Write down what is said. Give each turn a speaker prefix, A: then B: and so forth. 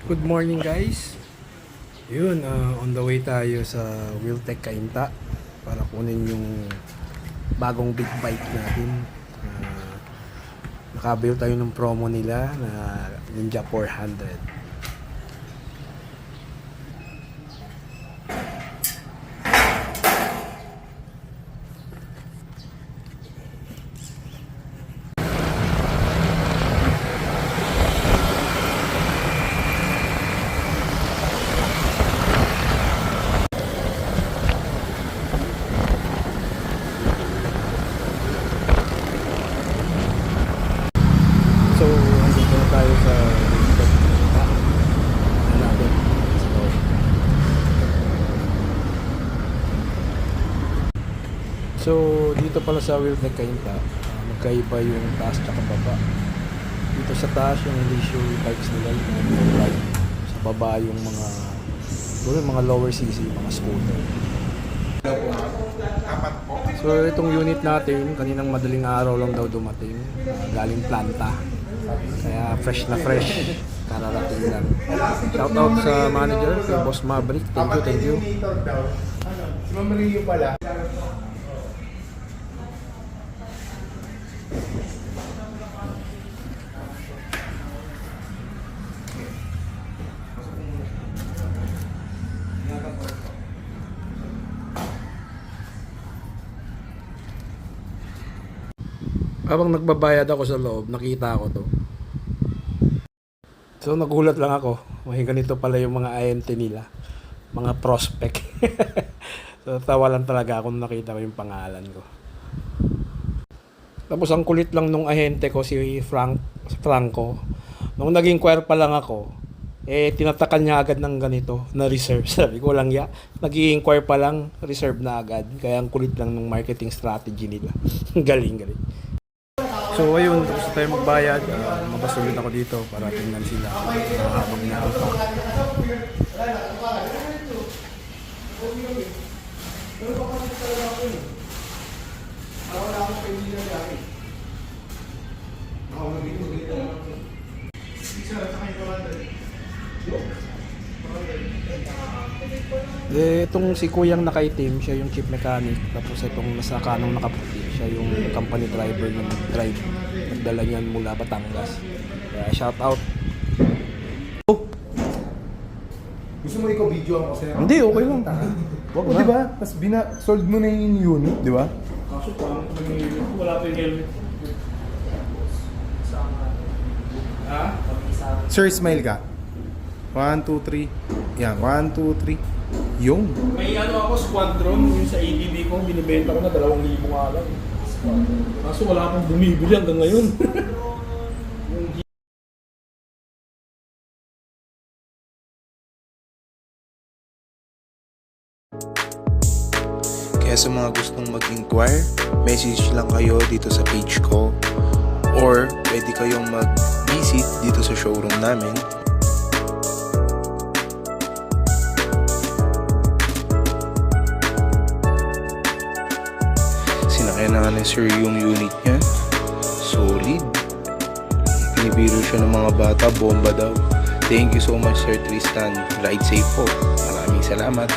A: Good morning guys. Yun, on the way tayo sa Wheeltech Cainta para kunin yung bagong big bike natin. Nakabail tayo ng promo nila na Ninja 400. So, andito na tayo sa Wheeltech Cainta. Natin sa loob. So, dito pala sa Wheeltech Cainta, magkaiba yung taas at baba. Dito sa taas yung leisure bikes nila, yung ride. Sa baba yung mga lower cc, mga scooter. So, itong unit natin, kaninang madaling araw lang daw dumating, galing planta. Kaya fresh na fresh, kararating lang. Shout out sa manager, kay Boss Maverick. Thank you.
B: Si Ma'am Rio pala.
A: Habang nagbabayad ako sa loob, nakita ko to. So nagulat lang ako. May ganito pala yung mga INT nila. Mga prospect. So tawa lang talaga ako nung nakita ko yung pangalan ko. Tapos ang kulit lang nung ahente ko, si Franco. Nung nag-inquire pa lang ako, tinatakan niya agad ng ganito na reserve. Sabi ko lang nag-i-inquire pa lang, reserve na agad. Kaya ang kulit lang ng marketing strategy nila. Galing. So ayun, tapos tayo magbayad, mabas ulit ako dito para tingnan sila habang inaampa. Itong si Kuyang nakaitim, siya yung chief mechanic. Tapos itong nasa kanong nakaputi, siya yung company driver ng drive. Nagdala niyan mula Batangas. Kaya shout out.
B: Gusto mo ikaw video ako kasi?
A: Hindi, okay lang.
B: Wag di ba? Tapos sold mo na yung unit, di ba?
A: Kaso parang wala pa yung helmet. Ha?
B: Sir, smile ka. 1, 2, 3. Yan, 1, 2, 3. Yung.
A: May ako, squadron, yung sa ADB ko, binibenta ko na 2,000 nga lang. Kaso wala akong bumibili hanggang ngayon.
C: Kaya sa mga gustong mag-inquire, message lang kayo dito sa page ko or pwede kayong mag-visit dito sa showroom namin. Sinakyan na nga ni Sir yung unit niya. Solid. Pinibiro siya ng mga bata, bomba daw. Thank you so much Sir Tristan. Ride safe po. Maraming salamat.